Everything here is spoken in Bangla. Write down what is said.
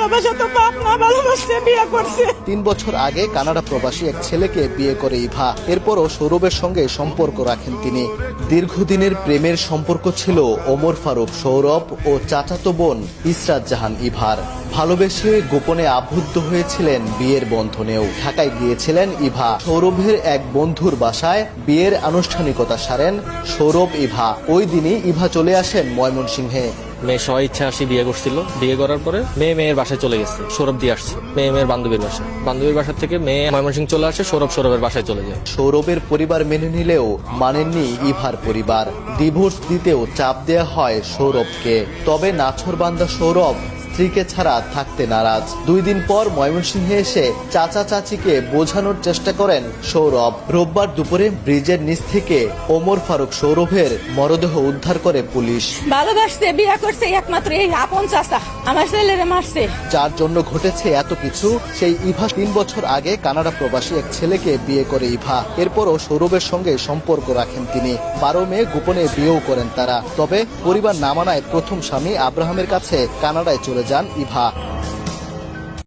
ভালোবাসা তো বাপ না ভালোবাসছে বিয়ে করছে। 3 বছর আগে কানাডা প্রবাসী এক ছেলেকে বিয়ে করে ইভা। এরপরও সৌরভের সঙ্গে সম্পর্ক রাখেন তিনি। দীর্ঘদিনের প্রেমের সম্পর্ক ছিল ওমর ফারুক সৌরভ ও চাচাতো বোন ইসরাত জাহান ইভার। ভালোবেসে গোপনে আবদ্ধ হয়েছিলেন বিয়ের বন্ধনেও। ঢাকায় গিয়েছিলেন ইভা। সৌরভের এক বন্ধুর বাসায় বিয়ের আনুষ্ঠানিকতা সারেন সৌরভ ইভা। ওই দিনই ইভা চলে আসেন ময়মনসিংহে। মেয়ে স্ব ইচ্ছা আসি বিয়ে করছিল। বিয়ে করার পরে মেয়ের বাসায় চলে গেছে। সৌরভ দিয়ে আসছে মেয়ের বান্ধবীর বাসায়। বান্ধবীর বাসা থেকে মেয়ে ময়মনসিংহ চলে আসে। সৌরভের বাসায় চলে যায়। সৌরভের পরিবার মেনে নিলেও মানেননি ইভার পরিবার। ডিভোর্স দিতেও চাপ দেয়া হয় সৌরভকে। তবে নাছোড়বান্দা সৌরভ স্ত্রীকে ছাড়া থাকতে নারাজ। 2 দিন পর ময়মনসিংহে এসে চাচা চাচিকে বোঝানোর চেষ্টা করেন সৌরভ। রোববার দুপুরে ব্রিজের নিচ থেকে ওমর ফারুক সৌরভের মরদেহ উদ্ধার করে পুলিশ। ভালোবাসছে বিয়ে করছে একমাত্র এই আপন চাচা আমার ছেলেরে মারছে। যার জন্য ঘটেছে এত কিছু, সেই ইভা 3 বছর আগে কানাডা প্রবাসী এক ছেলেকে বিয়ে করে ইভা। এরপরও সৌরভের সঙ্গে সম্পর্ক রাখেন তিনি। 12 মে গোপনে বিয়েও করেন তারা। তবে পরিবার না মানায় প্রথম স্বামী আব্রাহামের কাছে কানাডায় চলে যান ইভা।